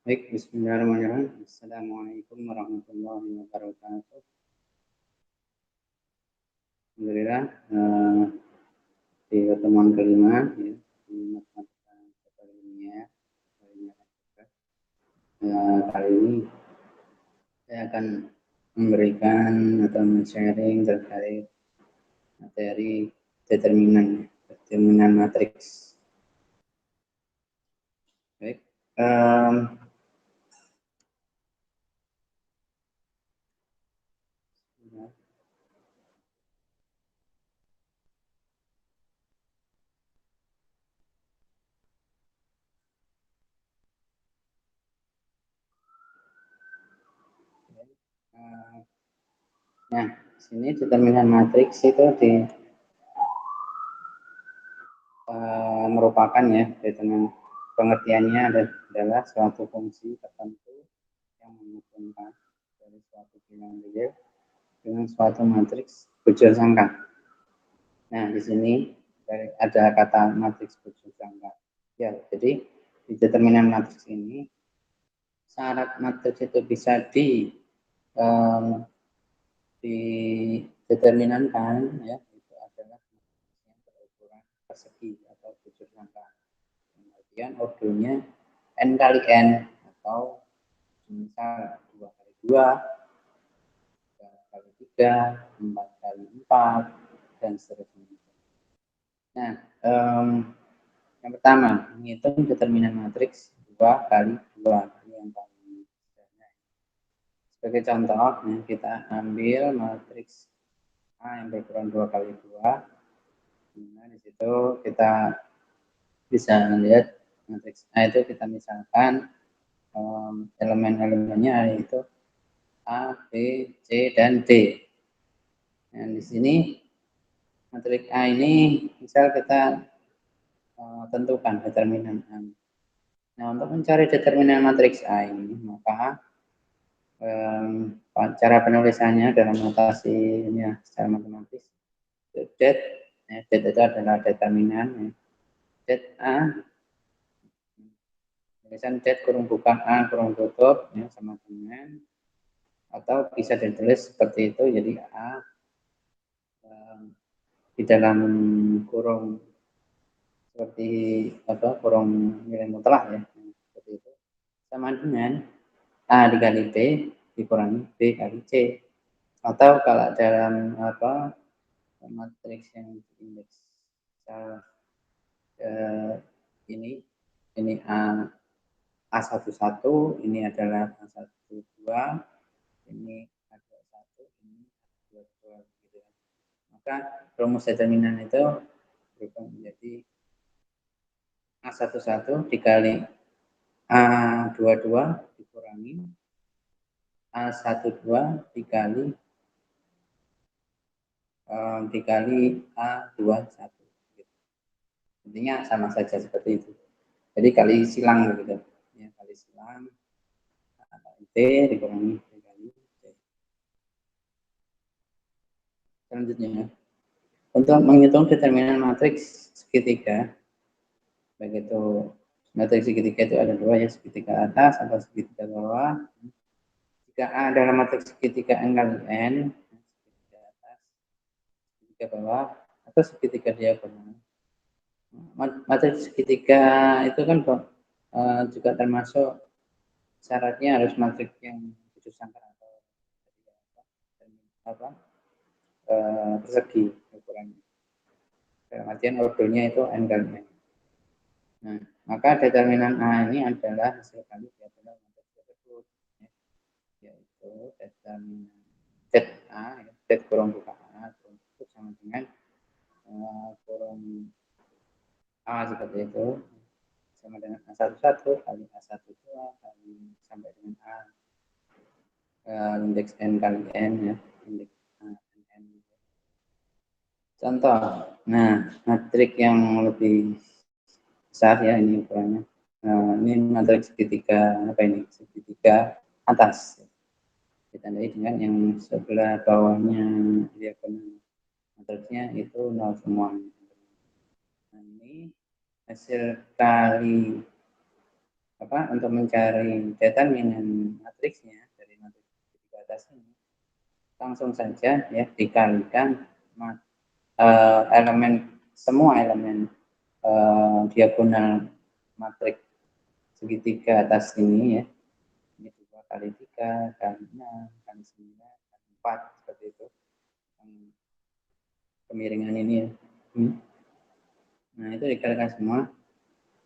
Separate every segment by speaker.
Speaker 1: Baik, bismillahirrahmanirrahim. Assalamualaikum warahmatullahi wabarakatuh. Alhamdulillah, di pertemuan kelima, ya, di matematika ilmiah, kali ini saya akan memberikan atau men-sharing terkait materi determinan matriks. Baik, nah, sini determinan matriks itu merupakan ya dengan pengertiannya adalah suatu fungsi tertentu yang menghubungkan dari suatu bilangan real dengan suatu matriks bujur sangka. Nah, di sini ada kata matriks bujur sangka. Ya, jadi di determinan matriks ini syarat matriks itu bisa dideterminankan ya, itu adalah yang berukuran persegi atau bujur sangka. Kemudian ordonya n kali n atau misal 2 kali 2, 3 kali 3, 4 kali 4, dan seterusnya. Nah, yang pertama, menghitung determinan matriks 2 kali 2. Ini yang paling sederhana. Sebagai contoh, kita ambil matriks A yang berukuran 2 kali 2. Nah, di situ kita bisa melihat matriks A itu kita misalkan elemen-elemennya yaitu A, B, C, dan D. Nah, di sini matriks A ini misal kita tentukan determinan A. Nah, untuk mencari determinan matriks A ini, maka cara penulisannya dalam notasinya secara matematis, det, det itu adalah determinan, ya. Det A, tulisan det kurung buka A kurung tutup, ya, sama dengan, atau bisa ditulis seperti itu, jadi A di dalam kurung seperti apa, kurung nilai mutlak ya, seperti itu, sama dengan A dikali B dikurangi B kali C. Atau kalau dalam apa matriks yang indeks ini A11, ini adalah A12, ini A21, ini A22 gitu. Maka rumus determinan itu berubah menjadi A11 dikali A22 dikurangi A12 dikali A21. Intinya sama saja seperti itu. Jadi kali silang begitu. Ya, kali silang T dikurangi T kali C. Selanjutnya, untuk menghitung determinan matriks segitiga, begitu matriks segitiga itu ada dua ya, segitiga atas atau segitiga bawah. Jika A adalah matriks segitiga n kali n, segitiga atas, segitiga bawah, atau segitiga diagonal. Matriks segitiga itu kan juga termasuk syaratnya harus matriks yang bujur sangka atau apa persegi ukurannya. Dalam artian ordonya itu n kali n. Nah, maka determinan A ini adalah hasil kali diagonal matriks tersebut, ya, yaitu determinan Z A, Z kurung buka A kurung tutup sama dengan kurung A seperti itu, sama dengan A11 kali A12 kali sampai dengan indeks n kali n ya, indeks n. Contoh, nah matriks yang lebih besar ya ini ukurannya. Ini matriks segitiga apa ini? Segitiga atas. Ditandai dengan yang sebelah bawahnya diagonal. Matriksnya itu 0 semua. Nah, ini hasil kali untuk mencari determinan matriksnya dari matriks di atas ini, langsung saja ya dikalikan semua elemen diagonal matriks segitiga atas ini ya. Ini 2 kali 3 kali 6 kali 9 kali 4 seperti itu. Kemiringan ini ya. Nah, itu dikalikan semua.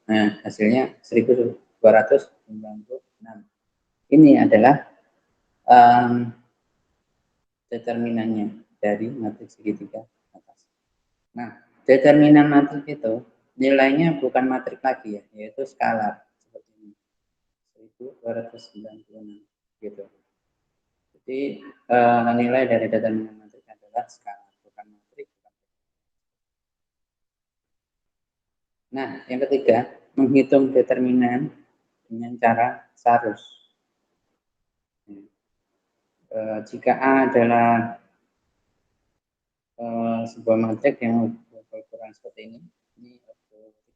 Speaker 1: Nah, hasilnya 1296. Ini adalah determinannya dari matriks segitiga atas. Nah, determinan matriks itu nilainya bukan matriks lagi ya, yaitu skalar seperti ini. 1296 gitu. Jadi nilai dari determinan matriks adalah skalar, bukan matriks. Nah, yang ketiga, menghitung determinan dengan cara sarus. Jika A adalah sebuah matriks yang berukuran seperti ini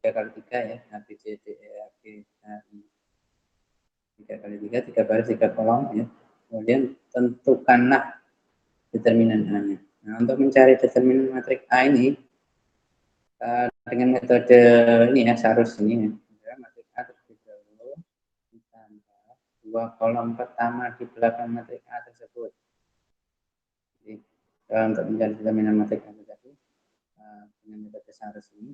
Speaker 1: 3 kali 3 ya, A, B, C, D, E, F, G, H, I. 3 kali 3, 3 baris, 3 kolom ya. Kemudian tentukanlah determinan A-nya. Nah, untuk mencari determinan matriks A ini, dengan metode ini ya, sarus ini ya, matriks A terlebih dahulu ditambah 2 kolom pertama di belakang matriks A tersebut. Jadi, untuk mencari determinan matriks A tadi, dengan metode sarus ini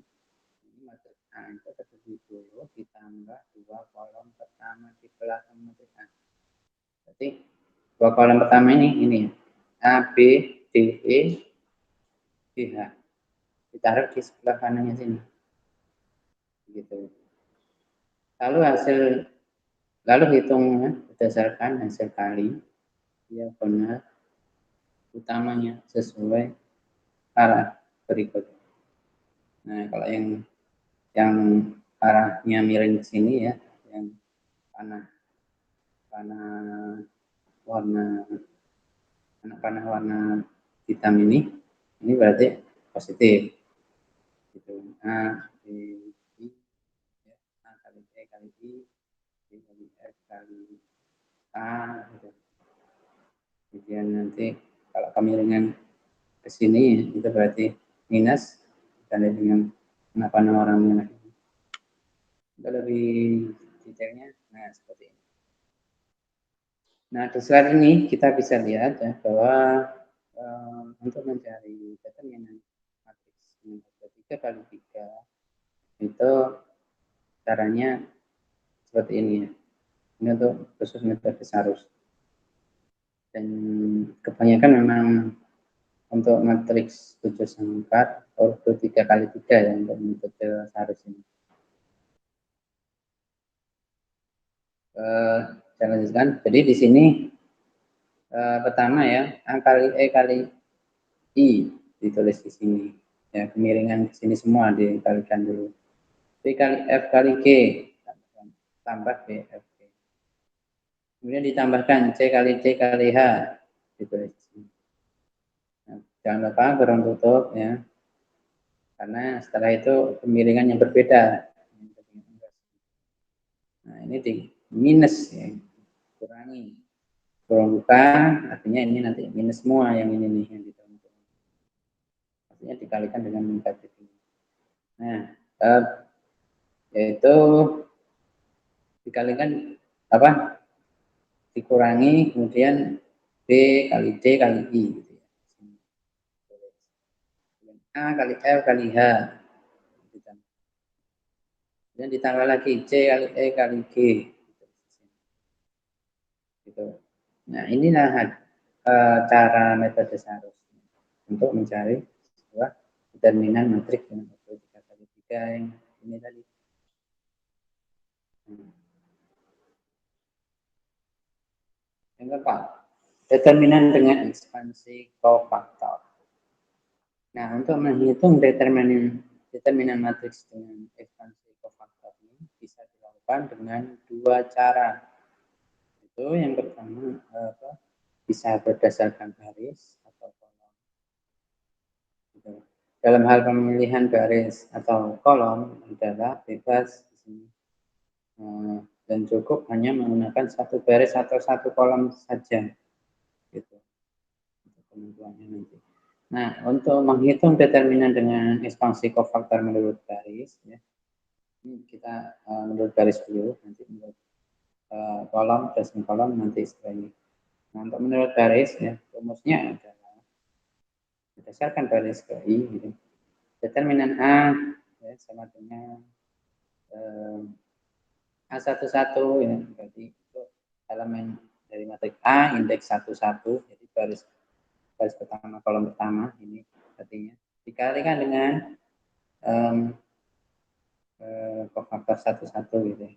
Speaker 1: matriks A itu terlebih dulu ditambah 2 kolom pertama di belakang matriks A. Berarti 2 kolom pertama ini ya, A, B, D, E, B, H. Ditaruh di sebelah kanannya sini. Begitu. Lalu hitungnya berdasarkan hasil kali diagonal utamanya sesuai arah berikut. Nah, kalau yang arahnya miring ke sini ya, yang panah warna hitam ini berarti positif. Gitu. A, B, I, ya. A kali E kali I, B kali F kali A. Gitu. Kemudian nanti kalau kemiringan ke sini itu berarti minus dan dengan warna merah. Itu lebih detailnya, nah seperti ini. Nah, di slide ini kita bisa lihat ya bahwa untuk mencari determinan matriks yang 3 kali 3 itu caranya seperti ini ya. Ini untuk khusus metode sarus. Dan kebanyakan memang untuk matriks 7/4 ordo 3 kali 3 ya untuk metode sarus ini. Saya lanjutkan. Jadi di sini pertama ya, A kali E kali I ditulis di sini. Ya, kemiringan ke sini semua dikalikan dulu. B kali F kali G tambah B F G. Kemudian ditambahkan C kali D kali H ditulis di sini. Nah, jangan lupa kurung tutup ya. Karena setelah itu kemiringan yang berbeda. Nah, ini di minus ya. Kurangi. Kurung buka artinya ini nanti minus semua yang ini nih yang ditutup. Artinya dikalikan dengan negatif ini. Nah, yaitu dikalikan dikurangi kemudian B kali D kali I gitu ya. A kali F kali H kemudian ditambah lagi C kali E kali G gitu. Nah, inilah cara metode sarus untuk mencari sebuah determinan matriks dengan 3 kali 3 yang ini tadi. Yang keempat, determinan dengan ekspansi kofaktor. Nah, untuk menghitung determinan matriks dengan ekspansi kofaktor ini bisa dilakukan dengan 2 cara. Itu yang pertama bisa berdasarkan baris atau kolom. Gitu. Dalam hal pemilihan baris atau kolom adalah bebas di sini. dan cukup hanya menggunakan satu baris atau satu kolom saja, gitu. Untuk penentuannya nanti. Nah, untuk menghitung determinan dengan ekspansi kofaktor menurut baris, ya, ini kita menurut baris dulu, nanti menurut kolom dan kolom nanti setelah ini. Nah, untuk menurut baris, ya, rumusnya adalah berdasarkan baris ke I, gitu. Determinan A ya, sama dengan A11, ya, berarti itu elemen dari matrik A, indeks 11, jadi baris pertama, kolom pertama, ini artinya dikalikan dengan kofaktor 11 gitu ya.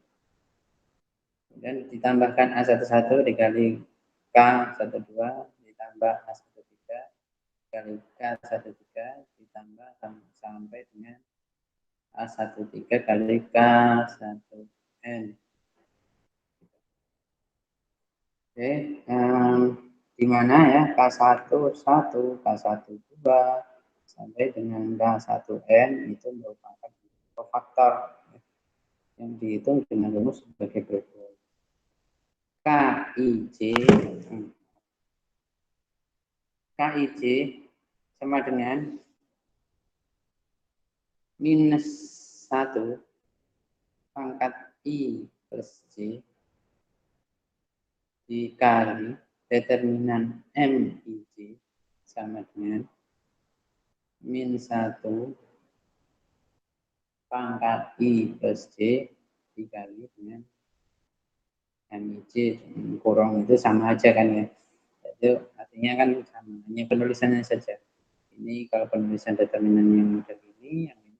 Speaker 1: Kemudian ditambahkan A11 dikali K12 ditambah A13 dikali K13 ditambah sampai dengan A13 kali K1N. Oke, di mana ya K11, K12 sampai dengan K1N itu merupakan kofaktor yang dihitung dengan rumus sebagai berikut. KIJ sama dengan minus 1 pangkat I plus J dikali determinan MIJ sama dengan min 1 pangkat I plus J dikali dengan MIJ kurang, itu sama aja kan ya. Itu artinya kan sama, hanya penulisannya saja. Ini kalau penulisan determinan yang model ini, yang ini.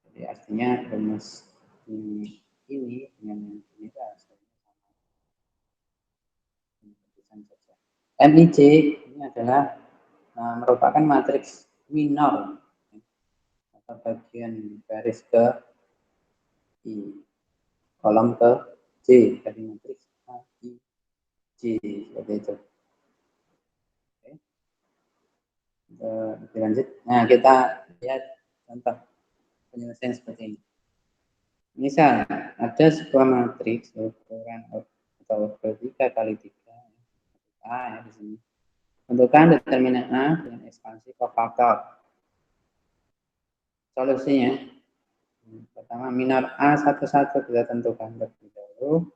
Speaker 1: Jadi artinya rumus ini dengan yang ini hasilnya sama. MIJ ini adalah merupakan matriks minor atau bagian garis ke I, kolom ke J dari matriks A, I, J seperti itu. Oke, lanjut. Nah, kita lihat contoh penyelesaian seperti ini. Misal ada sebuah matriks ukuran atau order 3x3 A ya di sini. Tentukan determinan A dengan ekspansi kofaktor. Solusinya pertama minor A11 kita tentukan terlebih dahulu.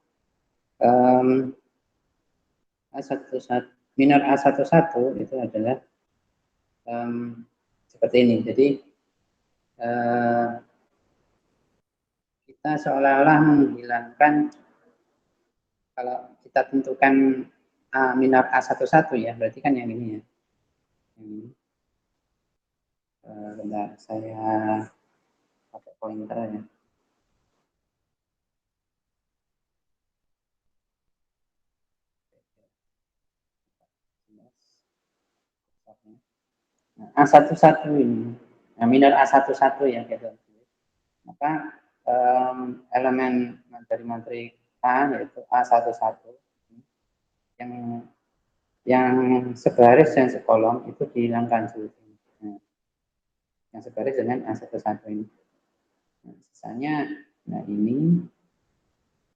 Speaker 1: A11 minor A11 itu adalah seperti ini. Jadi kita seolah-olah menghilangkan, kalau kita tentukan minor A11 ya, berarti kan yang ini ya. Ini. Bentar, saya pakai pointer ya. Nah, A11 ini, nah, minor A11 ya, gitu. Maka elemen dari matrik A yaitu A11 yang sebaris dan sekolom itu dihilangkan seluruhnya. Nah, yang sebaris dengan A11 ini. Nah, sisanya nah ini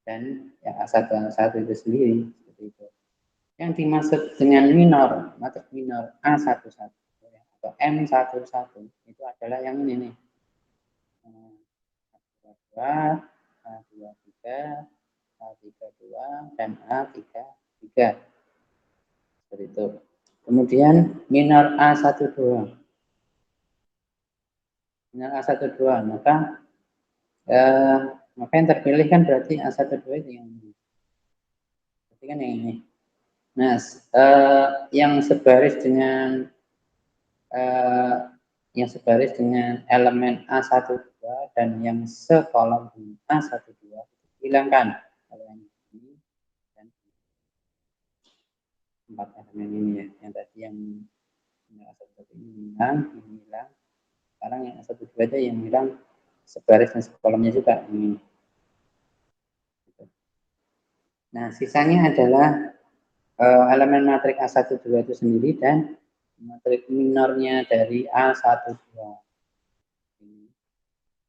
Speaker 1: dan ya A11 itu sendiri seperti itu. Yang dimaksud dengan minor, matrik minor A11 atau M11 itu adalah yang ini nih. A22, A23, A32 dan A33. Seperti itu. Kemudian minor A12. Minor A12, maka yang terpilih kan berarti A12 itu yang ini. Berarti kan yang ini. Nah, yang sebaris dengan elemen A12 dan yang sekolom dengan A12 hilangkan. Kalau yang ini dan empat elemen ini ya, yang tadi yang A11 ini hilang. Sekarang yang A12 aja yang hilang sebaris dan sekolomnya juga ini. Nah, sisanya adalah elemen matrik A12 itu sendiri dan matrik minornya dari A12.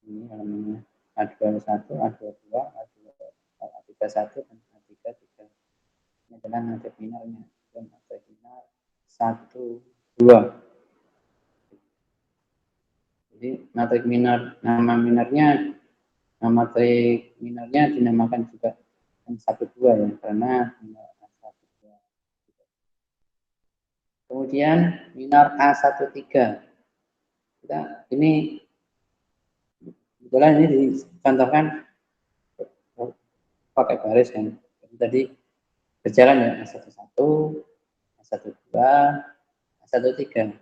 Speaker 1: ini elemennya A21, A22, A31, dan A33. Ini adalah nada minornya. Dan nada minor 1, 2. Jadi matrik minor, nama matrik minornya dinamakan juga M12 ya, karena minor A12. Kemudian minor A13. Ini kebetulan ini dicontohkan pakai baris kan. Tadi berjalan ya A11, A12, A13.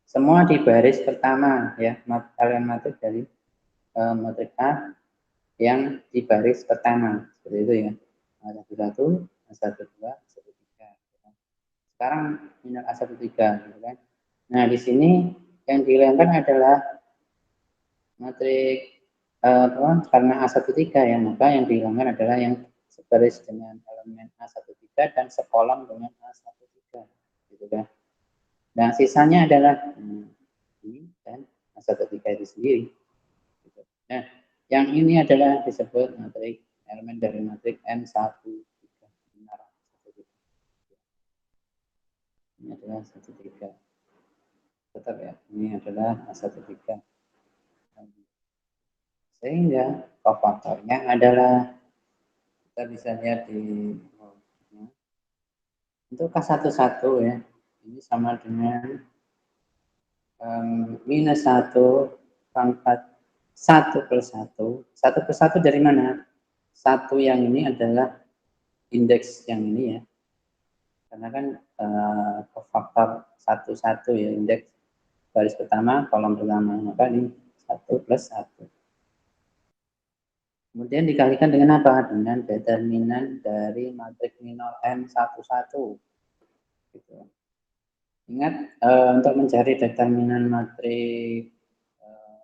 Speaker 1: Semua di baris pertama ya, aliran matrik dari matrik A yang di baris pertama seperti itu ya. A11, A12, A13. Sekarang minor A13 gitu kan. Nah, di sini yang dihilangkan adalah matrik karena A13 ya, maka yang dihilangkan adalah yang sebaris dengan elemen A13 dan sekolom dengan A13 gitu kan. Nah, sisanya adalah ini dan A13 itu sendiri. Gitu. Nah, yang ini adalah disebut matrik elemen dari matrik M13. Ini adalah 13. Tetap ya, ini adalah A13. Sehingga kofaktornya adalah, kita bisa lihat di untuk K11 ya, ini sama dengan minus 1 pangkat 1 plus 1. 1 plus 1 dari mana? 1 yang ini adalah indeks yang ini ya. Karena kan kofaktor 1 ya, indeks baris pertama, kolom pertama. Maka ini 1 plus 1. Kemudian dikalikan dengan apa? Dengan determinan dari matrik minor M11. Gitu. Ingat, untuk mencari determinan matrik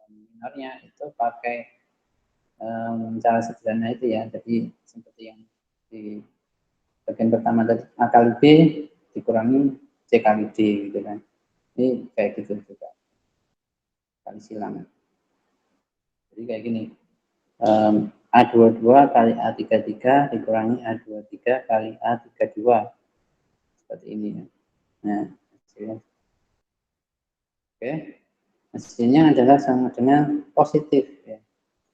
Speaker 1: minornya itu pakai cara sederhana itu ya. Jadi seperti yang di bagian pertama tadi, A kali B dikurangi C kali D gitu kan. Ini kayak gitu juga. Kali silang. Jadi kayak gini. A22 kali A33 dikurangi A23 kali A32. Seperti ini ya. Nah, hasilnya. Oke. Hasilnya adalah sama dengan positif ya.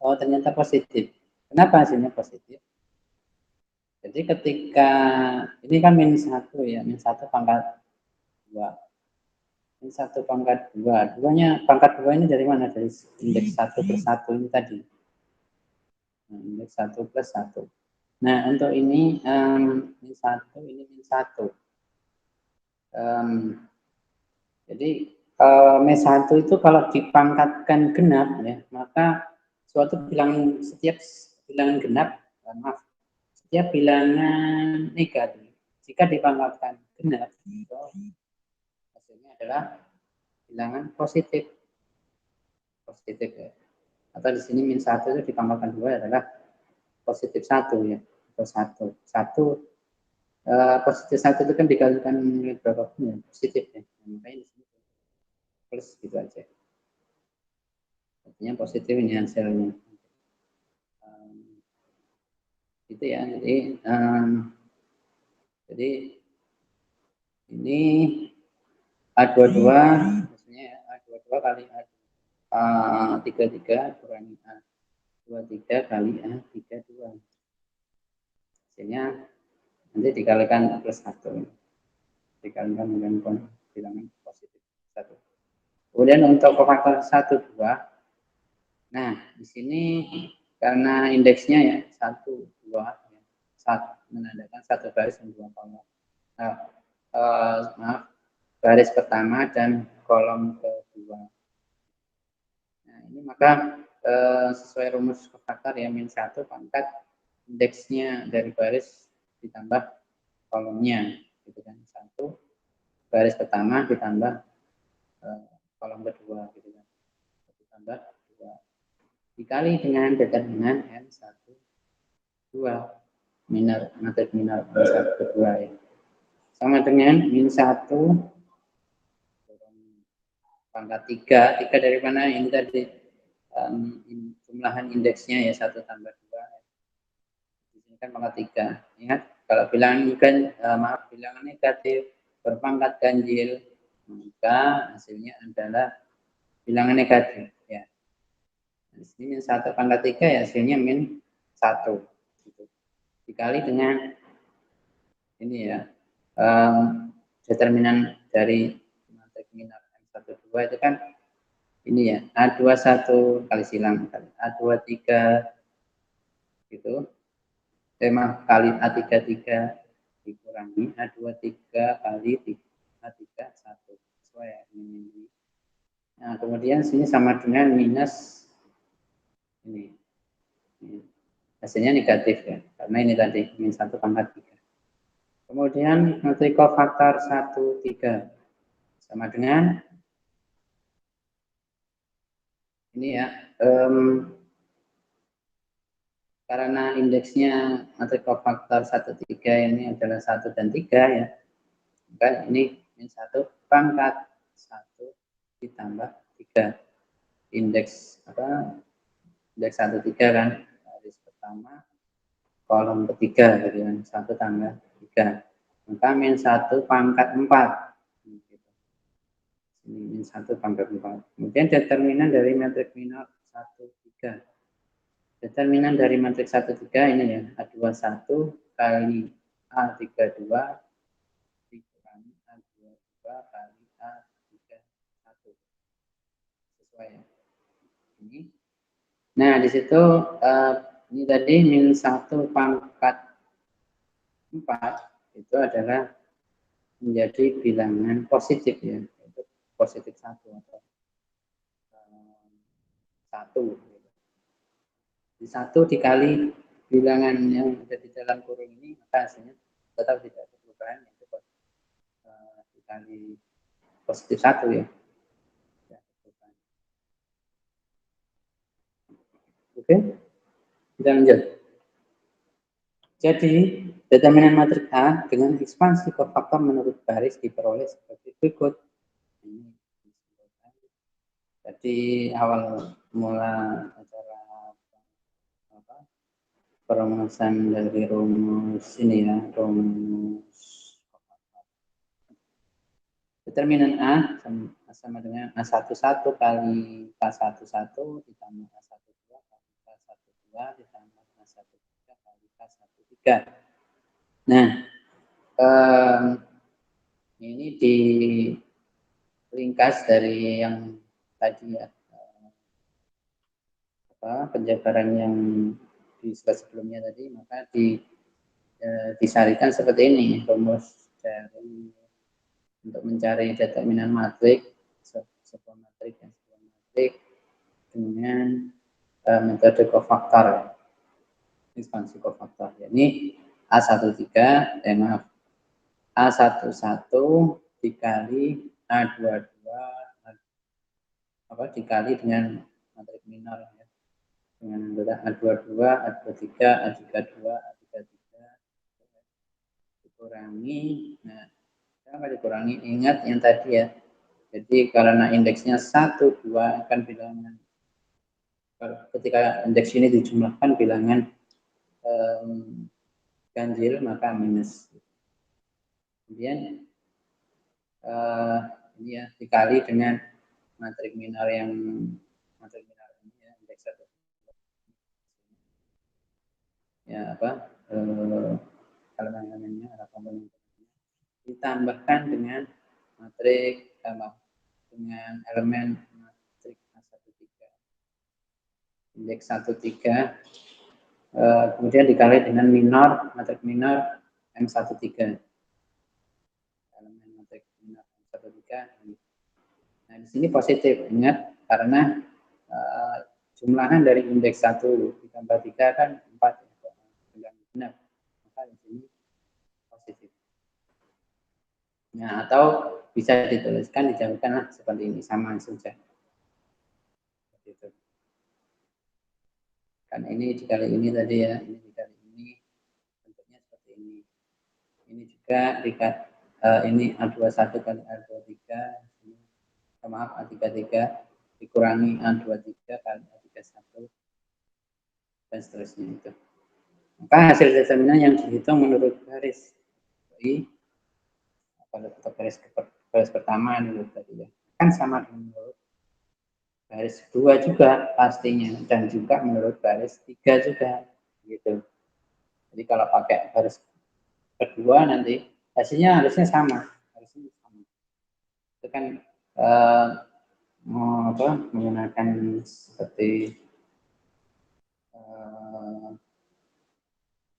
Speaker 1: Oh, ternyata positif. Kenapa hasilnya positif? Jadi ketika ini kan minus 1 ya, minus 1 pangkat 2. Minus 1 pangkat 2. Pangkat 2 ini dari mana? Dari indeks 1 plus 1 ini tadi. Nah, indeks 1 plus 1. Nah, untuk ini minus 1, ini minus 1. Jadi minus 1 itu kalau dipangkatkan genap ya, maka suatu bilangan, setiap bilangan genap, maaf, setiap bilangan negatif jika dipangkatkan genap, itu hasilnya adalah bilangan positif ya. Atau di sini minus 1 itu dipangkatkan 2 adalah positif 1 ya, atau 1 positif 1 itu kan dikalikan berapa pun ya, positif ya. Makanya di sini plus gitu aja. Artinya positif ini hasilnya. Gitu ya. Jadi ini A22 maksudnya ya, A22 kali A33 kurangi A23 kali A32. Hasilnya nanti dikalikan plus 1. Dikalikan dengan bilangan positif 1. Kemudian untuk kofaktor 1, 2. Nah, di sini karena indeksnya ya 1, 2, ya, menandakan satu baris dan 2 kolom. Nah, maaf, baris pertama dan kolom kedua. Nah, ini maka sesuai rumus kofaktor ya, min 1 pangkat indeksnya dari baris ditambah kolomnya, gitu kan. 1 baris pertama ditambah kolom kedua, gitu kan. Ditambah 2 dikali dengan determinan M1, 2 minor, matrik minor M1 kedua ya. Sama dengan min 1 pangkat 3 dari mana? Ini tadi jumlahan indeksnya ya 1 tambah 2. Di sini kan pangkat 3. Ingat, kalau bilangan negatif berpangkat ganjil, maka hasilnya adalah bilangan negatif. Ya. Di sini min 1 pangkat 3 ya hasilnya min 1. Gitu. Dikali dengan ini ya, determinan dari matrik minor M12 itu kan ini ya, A21 kali silang kali A23 gitu. Kali A33 dikurangi A23 kali A31 sesuai ya ini. Nah, kemudian sini sama dengan minus ini. Hasilnya negatif ya, karena ini tadi min 1 pangkat 3. Kemudian matrik kofaktor 1, 3 sama dengan ini ya, karena indeksnya matrik kofaktor 1, 3 ini adalah 1 dan 3 ya, maka ini min 1 pangkat 1 ditambah 3. Indeks indeks 1, 3 kan, baris pertama kolom ketiga gitu kan, 1 tambah 3. Maka min 1 pangkat 4. Ini min 1 pangkat 4. Kemudian determinan dari matrik minor 1, 3. Determinan dari matrik 1, 3 ini ya, A21 kali A32 dikurangi A22 kali A31. Sesuai ya. Ini. Nah, di situ ini tadi min 1 pangkat 4 itu adalah menjadi bilangan positif ya, itu positif 1 atau 1. Di 1 dikali bilangan yang ada di dalam kurung ini, maka hasilnya tetap tidak ada perubahan, yaitu dikali positif 1 ya. Oke, kita lanjut. Jadi, determinan matrik A dengan ekspansi kofaktor menurut baris diperoleh seperti berikut. Jadi awal mula acara perumusan dari rumus ini ya, rumus determinan A sama dengan A11 kali K11 ditambah A12 kali K12 ditambah A13 kali K13. Nah, ini diringkas dari yang tadi ya, penjabaran yang di slide sebelumnya tadi, maka disarikan seperti ini rumus dari untuk mencari determinan matrik sebuah matrik dengan metode kofaktor, ekspansi kofaktor. Ini A13 A11 dikali A22 dikali dengan matrik minor ya, dengan A22, A23, A32, A33 dikurangi. Nah, kenapa dikurangi? Ingat yang tadi ya. Jadi karena indeksnya 1, 2 kan bilangan. Ketika indeks ini dijumlahkan bilangan ganjil maka minus. Kemudian ini ya dikali dengan matrik minor ini ya, indeks 1. Ya elemen-elemennya ada komponen ditambahkan dengan matrik dengan elemen matrik A13 indeks 13 kemudian dikali dengan matrik minor M13 elemen matrik minor M13. Nah, di sini positif, ingat karena jumlahan dari indeks 1 ditambah 3 kan 4 ya, benar. Maka di sini positif. Nah, atau bisa dituliskan, dijawabkan seperti ini, sama saja. Gitu. Kan ini dikali ini tadi ya, ini dikali ini, bentuknya seperti ini. Ini juga ini A21 kali A23, maaf A33 dikurangi A23 kali A31 dan seterusnya itu. Maka hasil determinan yang dihitung menurut garis atau garis pertama dulu tadi ya, kan sama dengan menurut garis kedua juga pastinya, dan juga menurut garis 3 juga gitu. Jadi kalau pakai garis kedua nanti hasilnya harusnya sama, itu kan menggunakan seperti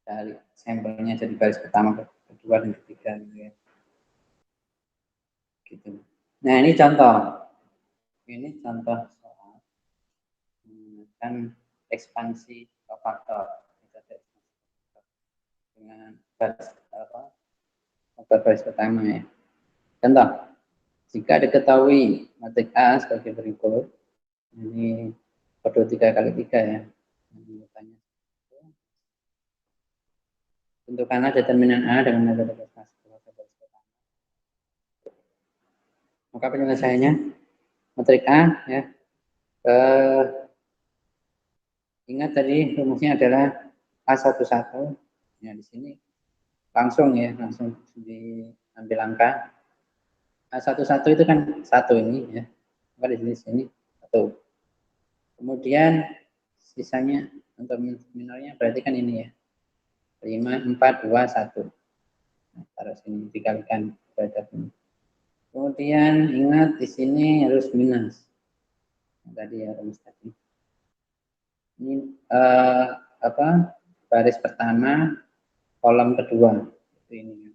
Speaker 1: dari sampelnya jadi garis pertama, kedua, dan ketiga gitu ya. Gitu. Nah ini contoh soal menggunakan ekspansi faktor dengan garis pertama ya. Contoh, jika diketahui matrik A sebagai berikut, ini kode 3 kali 3 ya. Tentukanlah determinan A dengan metode ekspansi faktor garis pertama. Maka penyelesaiannya matrik A ya. Ingat tadi rumusnya adalah A11. Ya di sini langsung diambil angka. A11 itu kan 1 ini ya. Maka di sini 1. Kemudian sisanya untuk minornya berarti kan ini ya. 5, 4, 2, 1. Nah, taruh sini dikalikan terhadap ini. Kemudian ingat di sini harus minus. Tadi ya rumus tadi. Ini baris pertama kolom kedua itu ini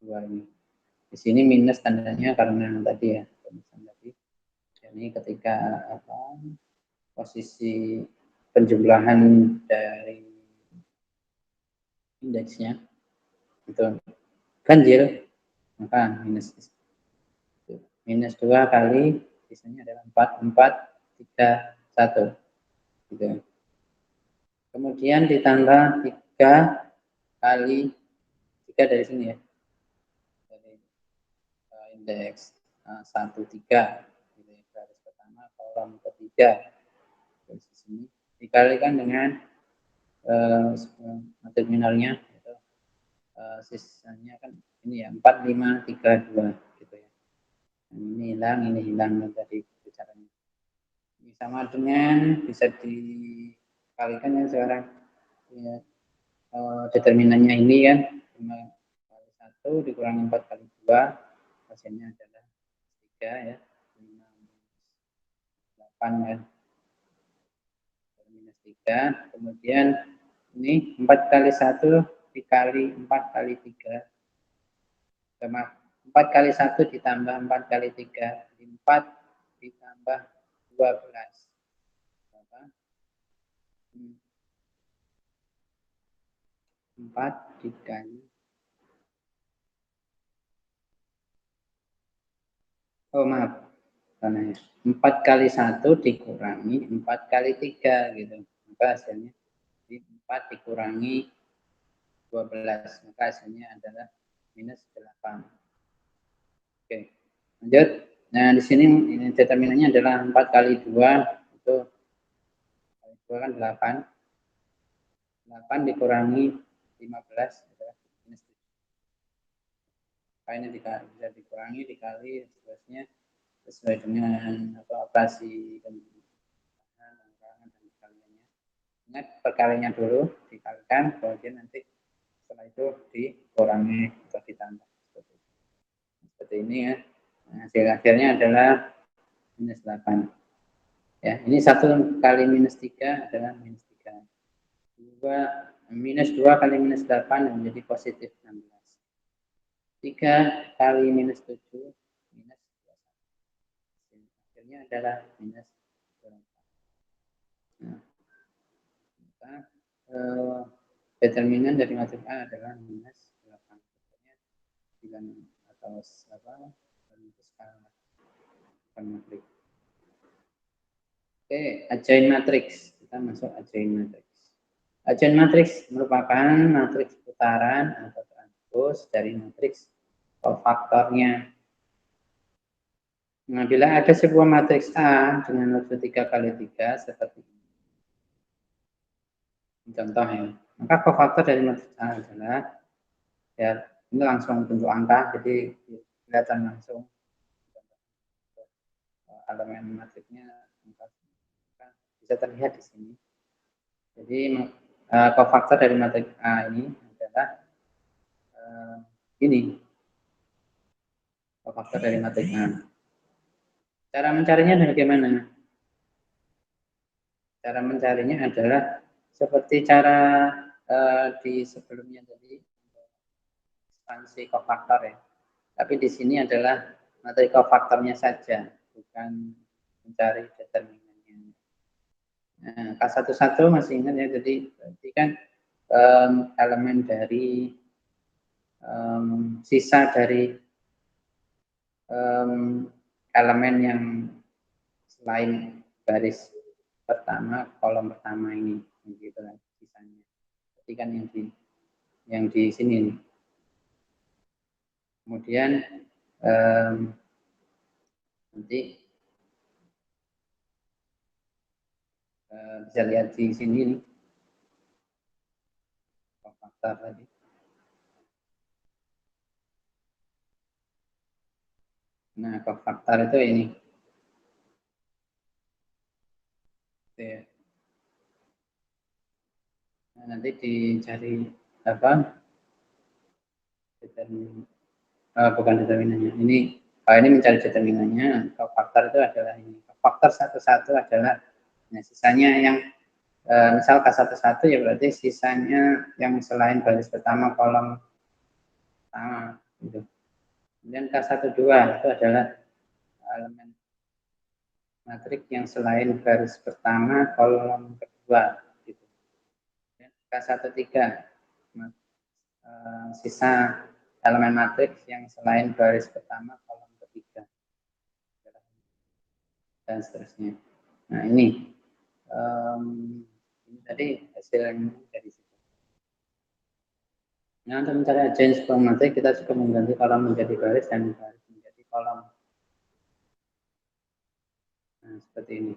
Speaker 1: dua ini. Di sini minus tandanya karena tadi ya tadi. Jadi ketika posisi penjumlahan dari indeksnya itu ganjil, maka minus 2 kali sisanya adalah 4, 3, 1 gitu. Kemudian ditambah 3 kali 3 dari sini ya, dari indeks 1, 3 gitu, garis pertama kolom ketiga dari sini dikalikan dengan terminalnya itu, sisanya kan ini ya 4, 5, 3, 2 gitu ya. Ini hilang tadi caranya. Ini sama dengan bisa dikalikan ya sekarang ya, determinannya ini kan 5 kali 1 dikurangi 4 kali 2 hasilnya adalah 3 ya, 8 kan, minus 3. Kemudian ini 4 kali 1 dikali 4 kali 3 sama 4 kali 1 ditambah 4 kali 3, 4 ditambah 12 apa? 4 dikali maaf, 4 kali 1 dikurangi 4 kali 3 gitu, maka hasilnya 4 dikurangi 12, maka hasilnya adalah minus 8. Oke, lanjut. Nah, di sini ini determinannya adalah 4 kali 2 itu kali 2 kan 8. 8 dikurangi 15 adalah minus 7. Maka ini bisa dikurangi dikali seterusnya sesuai dengan operasi pengurangan dan dikaliannya. Ingat perkaliannya dulu dikalikan, kemudian nanti setelah itu dikurangi atau ditambah seperti ini ya. Nah, hasil akhirnya adalah minus 8 ya. Ini 1 kali minus 3 adalah minus 3, minus 2 kali minus 8 menjadi positif 16, 3 kali minus 7 minus 21, akhirnya adalah minus 24. Nah, maka determinan dari matrik A adalah minus 8. Atau skala matrik. Oke, adjoint matrix. Kita masuk adjoint matrix. Adjoint matrix merupakan matriks putaran atau transpos dari matriks kofaktornya. Nah, bila ada sebuah matriks A dengan nilai 3 kali 3 seperti ini, contoh ya. Maka kofaktor dari matriks A adalah, ya ini langsung bentuk angka, jadi kelihatan langsung elemen matriksnya bisa terlihat di sini. Jadi kofaktor dari matriks A ini adalah ini kofaktor dari matriks A. Cara mencarinya bagaimana? Cara mencarinya adalah seperti cara di sebelumnya tadi, ekspansi kofaktor ya. Tapi di sini adalah materi kofaktornya saja, bukan mencari determinannya. Nah, K11 masih ingat ya, jadi berarti kan elemen dari sisa dari elemen yang selain baris pertama, kolom pertama ini, gitu kan sisanya. Jadi kan yang di sini nih. Kemudian nanti bisa lihat di sini nih, faktor tadi. Nah, kofaktor itu ini. Nah, nanti dicari apa? Bukan determinannya. Ini mencari determinannya. Kofaktor itu adalah ini. Kofaktor satu-satu adalah, nah, sisanya yang misal K11 ya berarti sisanya yang selain baris pertama kolom pertama gitu. Kemudian K12 itu adalah elemen matriks yang selain baris pertama kolom kedua gitu. K13 sisa elemen matriks yang selain baris pertama kolom ketiga dan seterusnya. Nah ini tadi hasil yang dari situ. Nah, untuk mencari agens matrik kita cukup mengganti kolom menjadi baris dan baris menjadi kolom. Nah, seperti ini.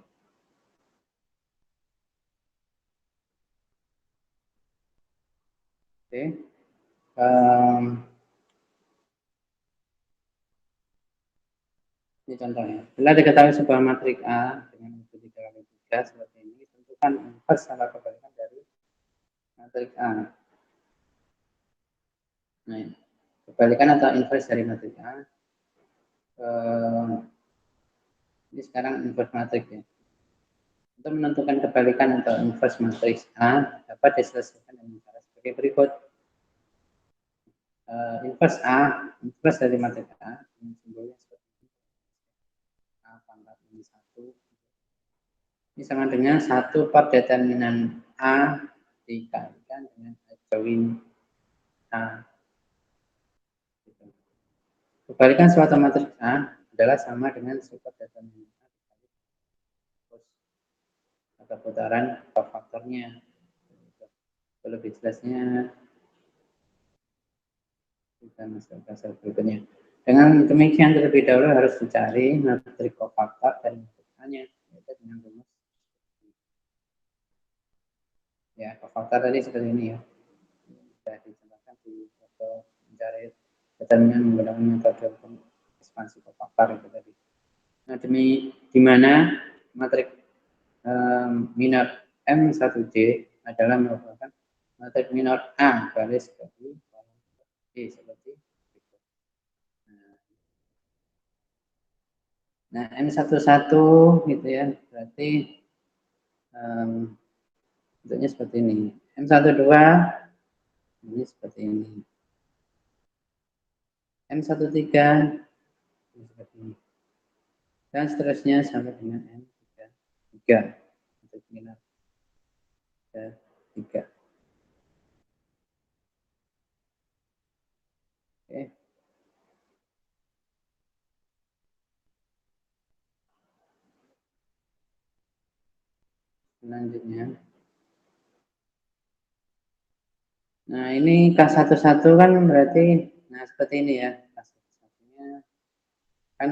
Speaker 1: Oke. Ini contohnya. Bila diketahui sebuah matrik A dengan metode 3x3 seperti ini, tentukan invers atau kebalikan dari matrik A. Nah, kebalikan atau invers dari matrik A. Ini sekarang invers matrik ya. Untuk menentukan kebalikan atau invers matriks A dapat diselesaikan dengan cara sebagai berikut. Invers dari matriks A dengan simbolnya seperti A pangkat minus 1. Ini sama dengan 1 per determinan A dikalikan dengan join A. Kebalikan suatu matriks A adalah sama dengan super determinan A atau putaran faktornya. Lebih jelasnya kita masuk ke berikutnya. Dengan demikian terlebih dahulu harus dicari matriks kofaktor dan matriksnya, yaitu dengan rumus ya kofaktor tadi seperti ini ya. Sudah dijelaskan di foto mencari determinan menggunakan metode ekspansi kofaktor itu tadi. Nah, di mana matriks minor M1J adalah merupakan matriks minor A garis bagi D seperti itu. Nah, M11 gitu ya, berarti bentuknya seperti ini. M12 ini seperti ini. M13 ini seperti ini. Dan seterusnya sampai dengan M3 untuk minor 3. Oke. Selanjutnya. Nah, ini K11 kan berarti nah seperti ini ya. K11-nya kan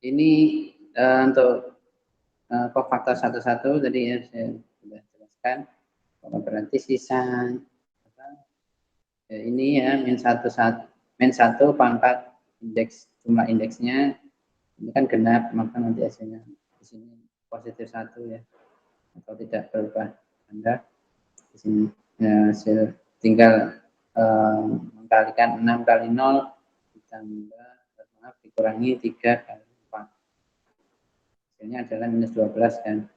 Speaker 1: ini untuk kofaktor 11 tadi ya saya sudah jelaskan. berarti sisa ya, ini ya min satu pangkat indeks jumlah indeksnya ini kan genap, maka nanti hasilnya di sini positif 1 ya, atau tidak berubah. Anda di sini ya, hasil tinggal mengkalikan 6 kali 0 ditambah dikurangi 3 kali 4, hasilnya adalah minus 12 kan.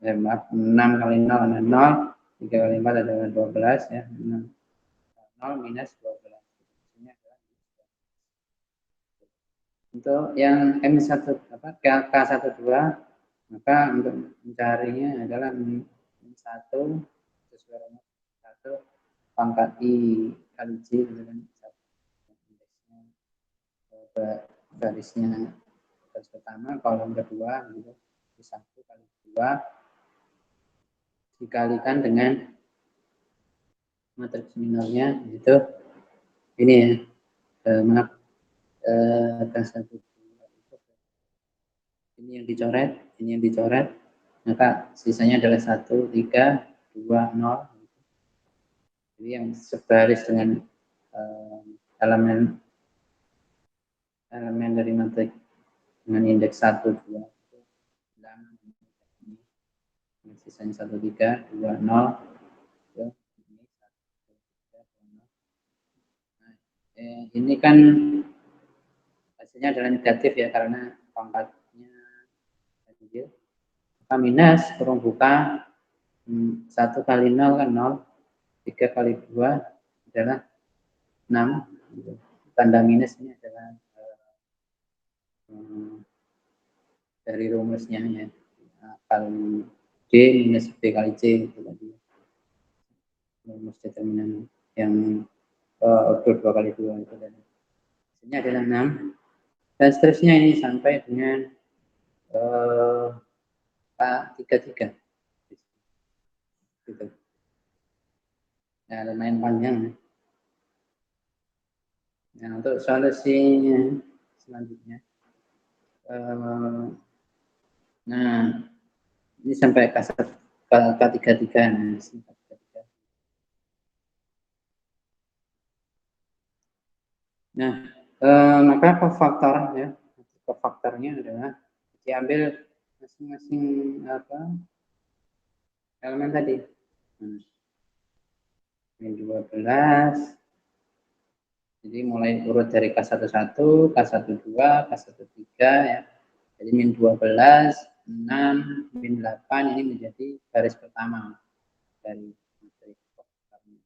Speaker 1: Maaf, 6 kali 0 adalah 0, 3 kali 4 adalah 12 ya, 0 minus 12. Ini adalah untuk yang M1 K12, maka untuk mencarinya adalah min 1 sesuai dengan 1 pangkat I kali J gitu kan, garisnya garis pertama kolom kedua gitu, 1 kali 2 dikalikan dengan matriks minornya itu ini ya, maaf K1 ini yang dicoret, maka sisanya adalah 1, 3, 2, 0. Jadi yang sebaris dengan elemen dari matriks dengan indeks 1, 2, sisanya 1, 3, 2, 0. Ini kan hasilnya adalah negatif ya, karena pangkatnya kecil. Maka minus kurung buka 1 kali 0 kan 0, 3 kali 2 adalah 6. Tanda minus ini adalah dari rumusnya ya, kali D minus B kali C itu tadi, rumus determinan yang order 2 kali 2 itu tadi. Ini adalah 6 dan seterusnya ini sampai dengan K33 gitu. Nah, lumayan panjang. Nah, untuk solusinya selanjutnya, nah ini sampai K33. Nah, maka kofaktor ya, kofaktornya adalah diambil masing-masing elemen tadi. Min 12. Jadi mulai urut dari K11, K12, K13 ya. Jadi min 12, 6, min 8 ini menjadi garis pertama dari matriks kofaktornya.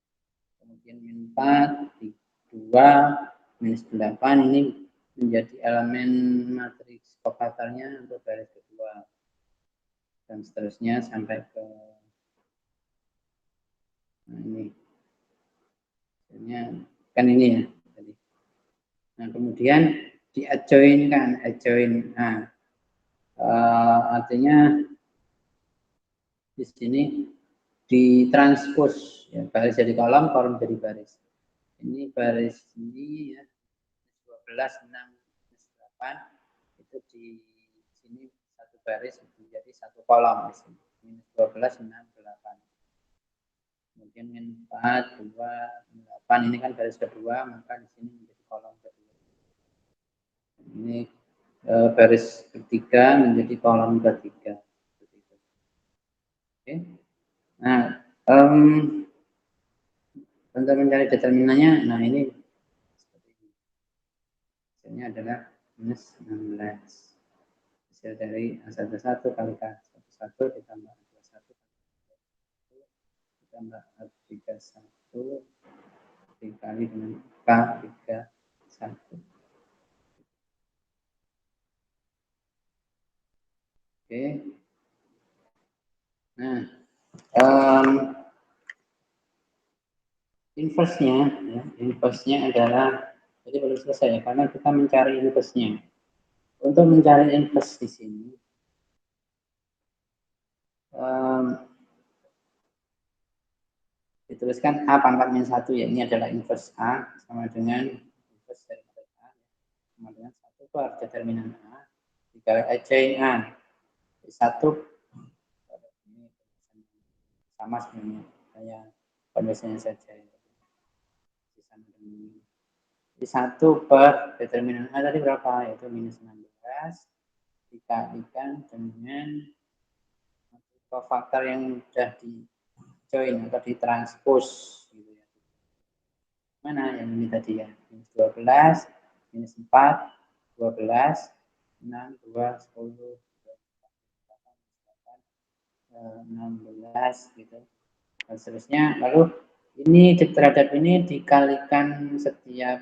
Speaker 1: Kemudian min 4, 2, minus 8 ini menjadi elemen matriks kofaktornya untuk garis kedua. Dan seterusnya sampai ke ini. Kan ini ya. Nah, kemudian di-adjoinkan, nah, artinya di sini ditranspos ya, baris jadi kolom jadi baris. Ini baris ini ya, 12, 6, 8 itu di sini satu baris menjadi satu kolom di sini. Minus 12, 6, 8. Kemudian min 4, 2, 8 ini kan baris kedua, maka di sini menjadi kolom kedua. Ini baris ketiga menjadi kolom ketiga. Oke. Nah, untuk mencari determinannya, nah ini hasilnya adalah minus 16. Hasil dari A11 kali K11 ditambah A21 ditambah A31 dikali dengan K31. Oke. Nah, inverse-nya adalah, jadi belum selesai ya, karena kita mencari inverse-nya. Untuk mencari inverse di sini, dituliskan A pangkat min 1 ya, ini adalah inverse A sama dengan inverse dari A sama dengan 1 itu harus determinan A dikali adjoin A 1 sama sama sebenarnya, hanya konversinya saja. Jadi 1 per determinan A tadi berapa? Yaitu minus 16 dikalikan dengan faktor yang sudah di join atau ditranspos gitu ya. Mana yang ini tadi ya? Minus 12, minus 4, 12, 6, 2, 10, 16 gitu. Dan seterusnya. Lalu ini terhadap ini dikalikan setiap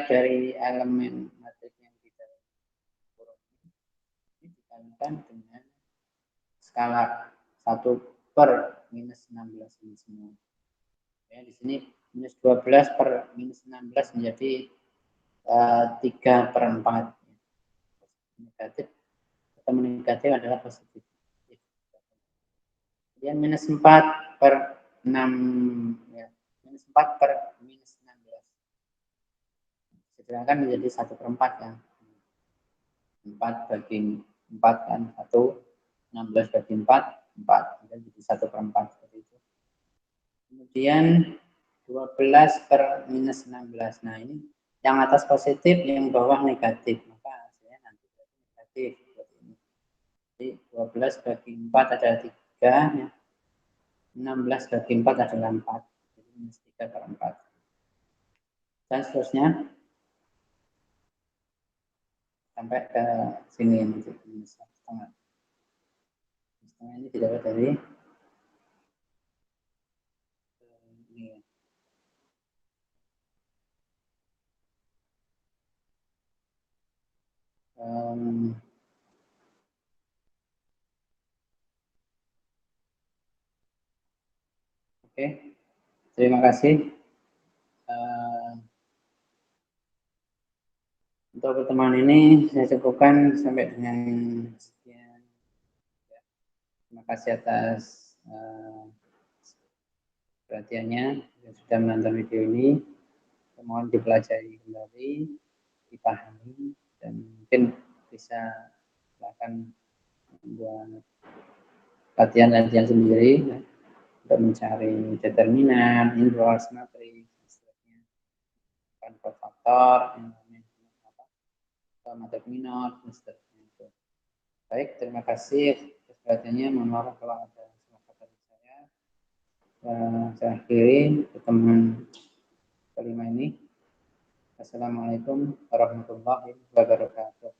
Speaker 1: dari elemen matrik yang kita ini dikalikan dengan skala 1 per minus 16 ini semua. Ya, di sini minus 12 per minus 16 menjadi 3 per 4. Negatif ketemu negatif adalah positif. Kemudian minus 4 per 6 ya. Minus 4 per minus 16. Sedangkan menjadi 1 per 4 ya. 4 bagi 4 kan 1, 16 bagi 4, 4. Dan jadi 1 per 4 seperti itu. Kemudian 12 per minus 16. Nah ini yang atas positif, yang bawah negatif. Maka hasilnya nanti negatif. Jadi 12 bagi 4 adalah 3. Ya. 16 bagi 4 adalah 4. Jadi minus 3 per 4. Dan seterusnya. Sampai ke sini. Minus 1,5. Setengah ini didapat dari ini. Oke, terima kasih. Untuk pertemuan ini saya cukupkan sampai dengan sekian. Terima kasih atas perhatiannya yang sudah menonton video ini. Mohon dipelajari kembali, dipahami, dan mungkin bisa akan membuat latihan-latihan sendiri ya, untuk mencari determinan, inverse, matrix, seterusnya, faktor, matrik minor, dan seterusnya. Baik, terima kasih atas perhatiannya. Mohon maaf kalau ada salah kata dari saya. Saya akhiri pertemuan kelima ini. Assalamualaikum warahmatullahi wabarakatuh.